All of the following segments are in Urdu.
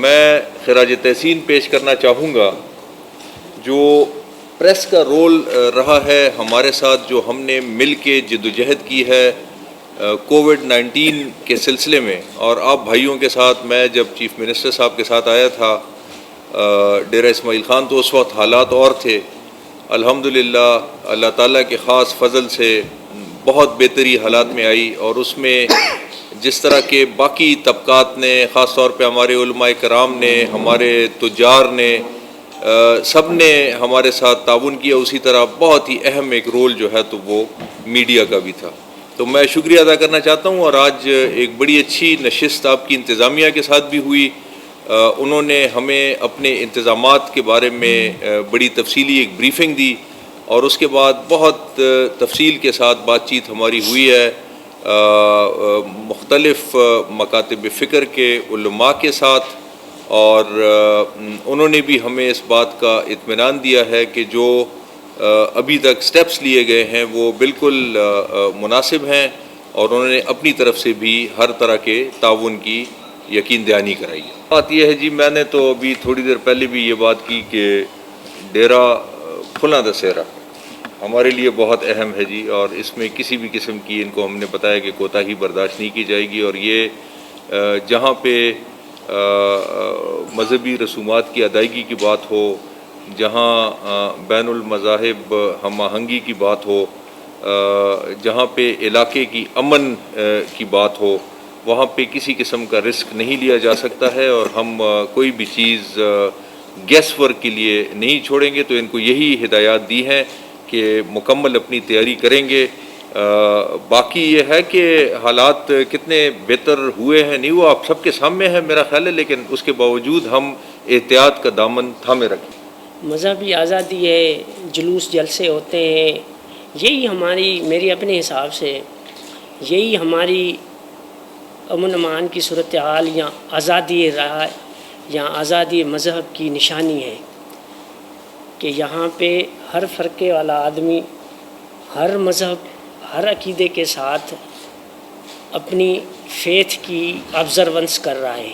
میں خراج تحسین پیش کرنا چاہوں گا جو پریس کا رول رہا ہے ہمارے ساتھ، جو ہم نے مل کے جدوجہد کی ہے کووڈ-19 کے سلسلے میں، اور آپ بھائیوں کے ساتھ میں جب چیف منسٹر صاحب کے ساتھ آیا تھا ڈیرہ اسماعیل خان، تو اس وقت حالات اور تھے۔ الحمدللہ اللہ تعالیٰ کے خاص فضل سے بہت بہتری حالات میں آئی، اور اس میں جس طرح کے باقی طبقات نے، خاص طور پہ ہمارے علماء کرام نے، ہمارے تجار نے، سب نے ہمارے ساتھ تعاون کیا، اسی طرح بہت ہی اہم ایک رول جو ہے تو وہ میڈیا کا بھی تھا۔ تو میں شکریہ ادا کرنا چاہتا ہوں، اور آج ایک بڑی اچھی نشست آپ کی انتظامیہ کے ساتھ بھی ہوئی۔ انہوں نے ہمیں اپنے انتظامات کے بارے میں بڑی تفصیلی ایک بریفنگ دی، اور اس کے بعد بہت تفصیل کے ساتھ بات چیت ہماری ہوئی ہے مختلف مکاتب فکر کے علماء کے ساتھ، اور انہوں نے بھی ہمیں اس بات کا اطمینان دیا ہے کہ جو ابھی تک سٹیپس لیے گئے ہیں وہ بالکل مناسب ہیں، اور انہوں نے اپنی طرف سے بھی ہر طرح کے تعاون کی یقین دہانی کرائی ہے۔ بات یہ ہے جی، میں نے تو ابھی تھوڑی دیر پہلے بھی یہ بات کی کہ ڈیرہ پھلاں دسہرہ ہمارے لیے بہت اہم ہے جی، اور اس میں کسی بھی قسم کی ان کو ہم نے بتایا کہ کوتاہی برداشت نہیں کی جائے گی، اور یہ جہاں پہ مذہبی رسومات کی ادائیگی کی بات ہو، جہاں بین المذاہب ہم آہنگی کی بات ہو، جہاں پہ علاقے کی امن کی بات ہو، وہاں پہ کسی قسم کا رسک نہیں لیا جا سکتا ہے، اور ہم کوئی بھی چیز گیس ورک کے لیے نہیں چھوڑیں گے۔ تو ان کو یہی ہدایات دی ہیں کہ مکمل اپنی تیاری کریں گے۔ باقی یہ ہے کہ حالات کتنے بہتر ہوئے ہیں نہیں وہ آپ سب کے سامنے ہے میرا خیال ہے، لیکن اس کے باوجود ہم احتیاط کا دامن تھامے رکھیں۔ مذہبی آزادی ہے، جلوس جلسے ہوتے ہیں، یہی میری اپنے حساب سے یہی ہماری امن امان کی صورتحال یا آزادی رائے یا آزادی مذہب کی نشانی ہے کہ یہاں پہ ہر فرقے والا آدمی ہر مذہب، ہر عقیدے کے ساتھ اپنی فیتھ کی آبزرونس کر رہا ہے۔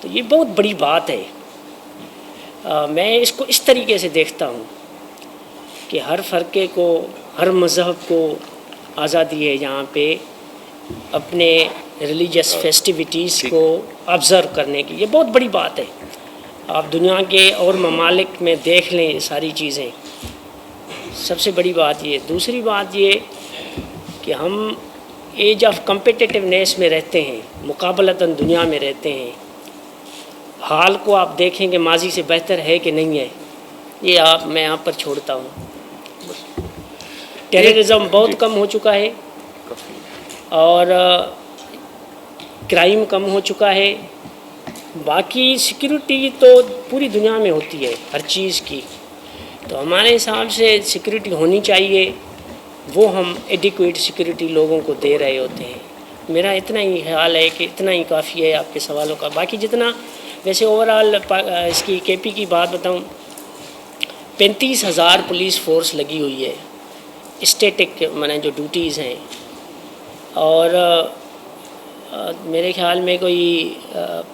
تو یہ بہت بڑی بات ہے۔ میں اس کو اس طریقے سے دیکھتا ہوں کہ ہر فرقے کو، ہر مذہب کو آزادی ہے یہاں پہ اپنے ریلیجس فیسٹیوٹیز کو آبزرو کرنے کی۔ یہ بہت بڑی بات ہے۔ آپ دنیا کے اور ممالک میں دیکھ لیں یہ ساری چیزیں۔ سب سے بڑی بات یہ۔ دوسری بات یہ کہ ہم ایج آف کمپیٹیٹیونیس میں رہتے ہیں، مقابلتاً دنیا میں رہتے ہیں۔ حال کو آپ دیکھیں کہ ماضی سے بہتر ہے کہ نہیں ہے، یہ میں آپ پر چھوڑتا ہوں۔ ٹیررزم بہت کم ہو چکا ہے، اور کرائم کم ہو چکا ہے۔ باقی سیکیورٹی تو پوری دنیا میں ہوتی ہے ہر چیز کی، تو ہمارے حساب سے سیکیورٹی ہونی چاہیے، وہ ہم ایڈیکویٹ سیکیورٹی لوگوں کو دے رہے ہوتے ہیں۔ میرا اتنا ہی خیال ہے کہ اتنا ہی کافی ہے آپ کے سوالوں کا۔ باقی جتنا ویسے اوورآل اس کی کے پی کی بات بتاؤں، 35,000 پولیس فورس لگی ہوئی ہے، اسٹیٹک مانے جو ڈیوٹیز ہیں، اور میرے خیال میں کوئی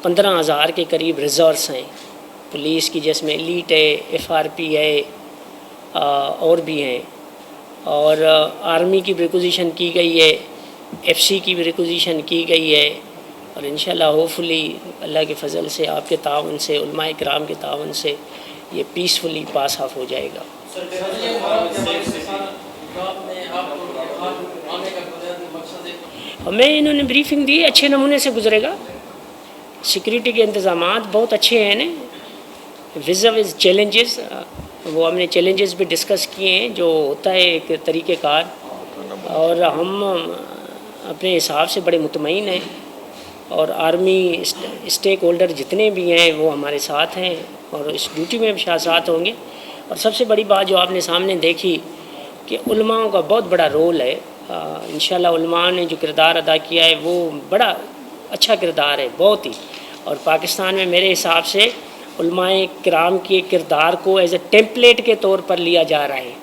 15,000 کے قریب ریزروس ہیں پولیس کی، جس میں ایلیٹ ہے، FRP ہے، اور بھی ہیں، اور آرمی کی بھی ریکوزیشن کی گئی ہے، FC کی بھی ریکوزیشن کی گئی ہے، اور انشاءاللہ ہوپفلی اللہ کے فضل سے، آپ کے تعاون سے، علماء کرام کے تعاون سے یہ پیسفلی پاس آف ہو جائے گا۔ ہمیں انہوں نے بریفنگ دی، اچھے نمونے سے گزرے گا۔ سیکیورٹی کے انتظامات بہت اچھے ہیں وز چیلنجز، وہ ہم نے چیلنجز بھی ڈسکس کیے ہیں جو ہوتا ہے ایک طریقہ کار، اور ہم اپنے حساب سے بڑے مطمئن ہیں، اور آرمی اسٹیک ہولڈر جتنے بھی ہیں وہ ہمارے ساتھ ہیں، اور اس ڈیوٹی میں بھی ساتھ ہوں گے۔ اور سب سے بڑی بات جو آپ نے سامنے دیکھی کہ علماء کا بہت بڑا رول ہے۔ انشاءاللہ علماء نے جو کردار ادا کیا ہے وہ بڑا اچھا کردار ہے، بہت ہی۔ اور پاکستان میں میرے حساب سے علماء کرام کے کردار کو ایز اے ٹیمپلیٹ کے طور پر لیا جا رہا ہے۔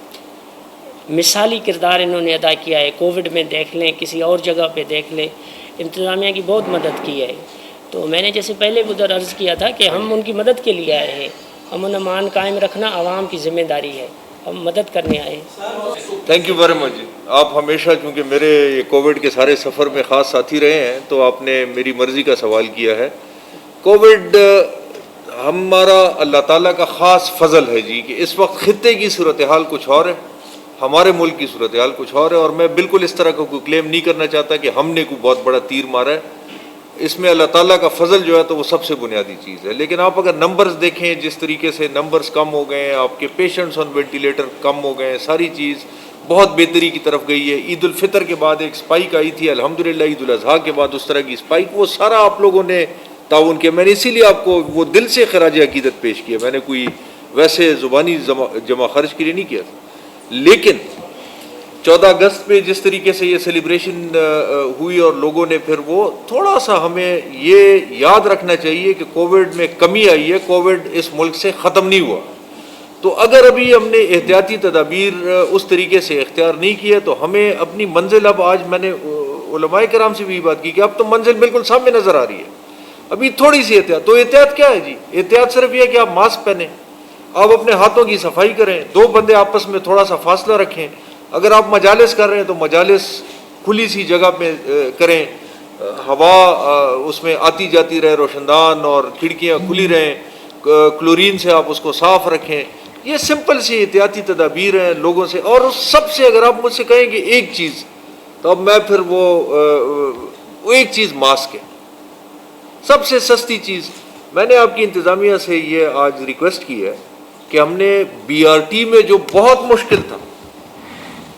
مثالی کردار انہوں نے ادا کیا ہے، کووڈ میں دیکھ لیں، کسی اور جگہ پہ دیکھ لیں، انتظامیہ کی بہت مدد کی ہے۔ تو میں نے جیسے پہلے ادھر عرض کیا تھا کہ ہم ان کی مدد کے لیے آئے ہیں، امن امان قائم رکھنا عوام کی ذمہ داری ہے، ہم مدد کرنے آئے ہیں۔ تھینک یو ویری مچ جی۔ آپ ہمیشہ چونکہ میرے یہ کووڈ کے سارے سفر میں خاص ساتھی رہے ہیں تو آپ نے میری مرضی کا سوال کیا ہے۔ کووڈ ہمارا اللہ تعالیٰ کا خاص فضل ہے جی کہ اس وقت خطے کی صورتحال کچھ اور ہے، ہمارے ملک کی صورتحال کچھ اور ہے، اور میں بالکل اس طرح کا کوئی کلیم نہیں کرنا چاہتا کہ ہم نے کوئی بہت بڑا تیر مارا ہے۔ اس میں اللہ تعالیٰ کا فضل جو ہے تو وہ سب سے بنیادی چیز ہے۔ لیکن آپ اگر نمبرز دیکھیں جس طریقے سے نمبرز کم ہو گئے ہیں، آپ کے پیشنٹس آن وینٹیلیٹر کم ہو گئے ہیں، ساری چیز بہت بہتری کی طرف گئی ہے۔ عید الفطر کے بعد ایک سپائک آئی تھی، الحمدللہ عید الاضحیٰ کے بعد اس طرح کی سپائک، وہ سارا آپ لوگوں نے تعاون کیا۔ میں نے اسی لیے آپ کو وہ دل سے خراج عقیدت پیش کیا، میں نے کوئی ویسے زبانی جمع خرچ کے لیے نہیں کیا تھا۔ لیکن 14 اگست پہ جس طریقے سے یہ سیلیبریشن ہوئی اور لوگوں نے پھر وہ تھوڑا سا ہمیں یہ یاد رکھنا چاہیے کہ کووڈ میں کمی آئی ہے، کووڈ اس ملک سے ختم نہیں ہوا۔ تو اگر ابھی ہم نے احتیاطی تدابیر اس طریقے سے اختیار نہیں کیا تو ہمیں اپنی منزل، اب آج میں نے علماء کرام سے بھی بات کی کہ اب تو منزل بالکل سامنے نظر آ رہی ہے، ابھی تھوڑی سی احتیاط۔ تو احتیاط کیا ہے جی؟ احتیاط صرف یہ ہے کہ آپ ماسک پہنیں، آپ اپنے ہاتھوں کی صفائی کریں، 2 بندے آپس میں تھوڑا سا فاصلہ رکھیں۔ اگر آپ مجالس کر رہے ہیں تو مجالس کھلی سی جگہ پہ کریں، ہوا اس میں آتی جاتی رہے، روشندان اور کھڑکیاں کھلی رہیں، کلورین سے آپ اس کو صاف رکھیں۔ یہ سمپل سی احتیاطی تدابیر ہیں لوگوں سے۔ اور سب سے اگر آپ مجھ سے کہیں کہ ایک چیز، تو اب میں پھر وہ ایک چیز ماسک ہے، سب سے سستی چیز۔ میں نے آپ کی انتظامیہ سے یہ آج ریکویسٹ کی ہے کہ ہم نے BRT میں جو بہت مشکل تھا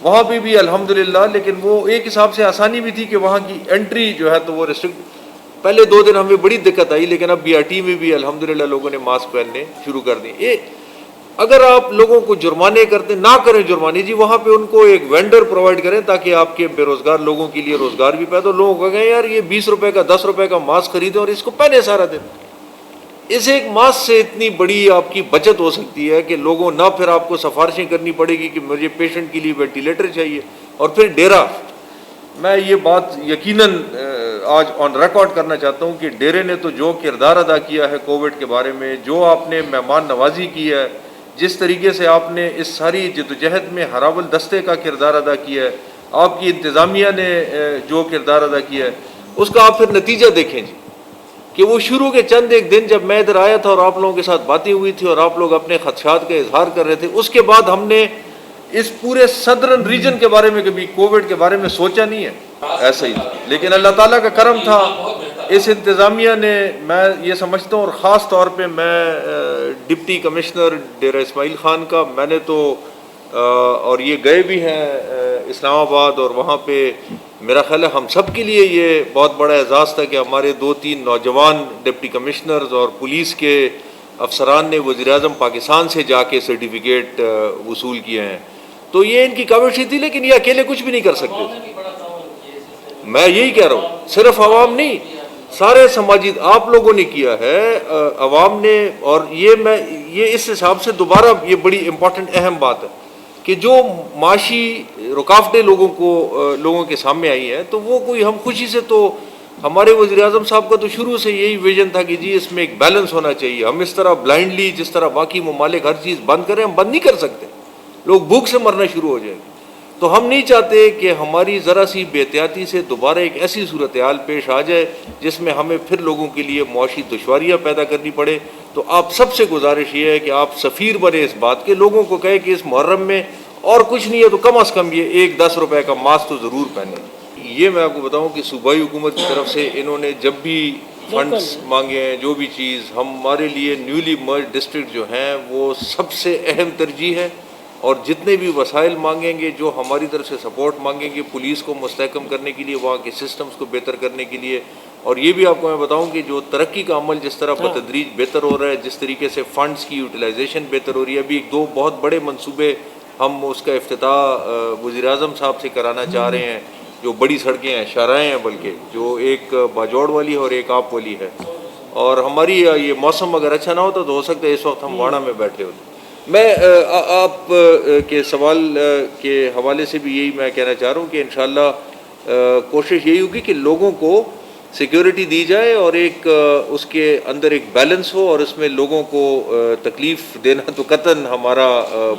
وہاں پہ بھی الحمدللہ، لیکن وہ ایک حساب سے آسانی بھی تھی کہ وہاں کی انٹری جو ہے تو وہ ریسٹرکٹ، پہلے 2 دن ہمیں بڑی دقت آئی، لیکن اب BRT میں بھی الحمدللہ لوگوں نے ماسک پہننے شروع کر دیے۔ اگر آپ لوگوں کو جرمانے کرتے، نہ کریں جرمانے جی، وہاں پہ ان کو ایک وینڈر پرووائڈ کریں تاکہ آپ کے بے روزگار لوگوں کے لیے روزگار بھی پیدا ہو۔ لوگوں کو کہیں یار یہ 20 روپے کا 10 روپے کا ماسک خریدیں اور اس کو پہنے سارا دن۔ اس ایک ماسک سے اتنی بڑی آپ کی بچت ہو سکتی ہے کہ لوگوں نہ پھر آپ کو سفارشیں کرنی پڑے گی کہ مجھے پیشنٹ کے لیے وینٹیلیٹر چاہیے۔ اور پھر ڈیرا، میں یہ بات یقیناً آج آن ریکارڈ کرنا چاہتا ہوں کہ ڈیرے نے تو جو کردار ادا کیا ہے کووڈ کے بارے میں، جو آپ نے مہمان نوازی کی ہے، جس طریقے سے آپ نے اس ساری جدوجہد میں ہراول دستے کا کردار ادا کیا ہے، آپ کی انتظامیہ نے جو کردار ادا کیا ہے، اس کا آپ پھر نتیجہ دیکھیں جی کہ وہ شروع کے چند ایک دن جب میں ادھر آیا تھا اور آپ لوگوں کے ساتھ باتیں ہوئی تھی اور آپ لوگ اپنے خدشات کا اظہار کر رہے تھے، اس کے بعد ہم نے اس پورے صدرن ریجن کے بارے میں کبھی کووڈ کے بارے میں سوچا نہیں ہے، ایسا ہی۔ لیکن اللہ تعالیٰ کا کرم تھا، اس انتظامیہ نے، میں یہ سمجھتا ہوں، اور خاص طور پہ میں ڈپٹی کمشنر ڈیرہ اسماعیل خان کا، میں نے تو اور یہ گئے بھی ہیں اسلام آباد، اور وہاں پہ میرا خیال ہے ہم سب کے لیے یہ بہت بڑا اعزاز تھا کہ ہمارے 2-3 نوجوان ڈپٹی کمشنرز اور پولیس کے افسران نے وزیر اعظم پاکستان سے جا کے سرٹیفکیٹ وصول کیے ہیں۔ تو یہ ان کی کاوشی تھی، لیکن یہ اکیلے کچھ بھی نہیں کر سکتے تھے۔ میں یہی کہہ رہا ہوں، صرف عوام نہیں، سارے سماجی آپ لوگوں نے کیا ہے، عوام نے۔ اور یہ اس حساب سے دوبارہ یہ بڑی امپورٹنٹ اہم بات ہے کہ جو معاشی رکاوٹیں لوگوں کے سامنے آئی ہیں، تو وہ کوئی ہم خوشی سے، تو ہمارے وزیر اعظم صاحب کا تو شروع سے یہی ویژن تھا کہ جی اس میں ایک بیلنس ہونا چاہیے۔ ہم اس طرح بلائنڈلی جس طرح باقی ممالک ہر چیز بند کریں، ہم بند نہیں کر سکتے، لوگ بھوک سے مرنا شروع ہو جائیں گے۔ تو ہم نہیں چاہتے کہ ہماری ذرا سی بے احتیاطی سے دوبارہ ایک ایسی صورتحال پیش آ جائے جس میں ہمیں پھر لوگوں کے لیے معاشی دشواریاں پیدا کرنی پڑے۔ تو آپ سب سے گزارش یہ ہے کہ آپ سفیر بنے اس بات کے، لوگوں کو کہے کہ اس محرم میں اور کچھ نہیں ہے تو کم از کم یہ 10 روپے کا ماسک تو ضرور پہنیں۔ یہ میں آپ کو بتاؤں کہ صوبائی حکومت کی طرف سے انہوں نے جب بھی فنڈز مانگے ہیں، جو بھی چیز، ہمارے لیے نیولی مرج ڈسٹرکٹ جو ہیں وہ سب سے اہم ترجیح ہے، اور جتنے بھی وسائل مانگیں گے، جو ہماری طرف سے سپورٹ مانگیں گے پولیس کو مستحکم کرنے کے لیے، وہاں کے سسٹمز کو بہتر کرنے کے لیے۔ اور یہ بھی آپ کو میں بتاؤں کہ جو ترقی کا عمل جس طرح بتدریج بہتر ہو رہا ہے، جس طریقے سے فنڈز کی یوٹیلائزیشن بہتر ہو رہی ہے، ابھی 2 بہت بڑے منصوبے ہم اس کا افتتاح وزیر اعظم صاحب سے کرانا چاہ رہے ہیں، جو بڑی سڑکیں ہیں، شاہراہیں ہیں، بلکہ جو ایک باجوڑ والی ہے اور ایک آپ والی ہے۔ اور ہماری یہ موسم اگر اچھا نہ ہوتا تو ہو سکتا ہے اس وقت ہم واڑہ میں بیٹھے ہوتے۔ میں آپ کے سوال کے حوالے سے بھی یہی میں کہنا چاہ رہا ہوں کہ انشاءاللہ کوشش یہی ہوگی کہ لوگوں کو سیکیورٹی دی جائے اور ایک اس کے اندر ایک بیلنس ہو، اور اس میں لوگوں کو تکلیف دینا تو قطعاً ہمارا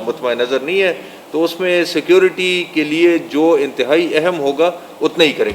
مطمع نظر نہیں ہے، تو اس میں سیکیورٹی کے لیے جو انتہائی اہم ہوگا اتنا ہی کریں گے.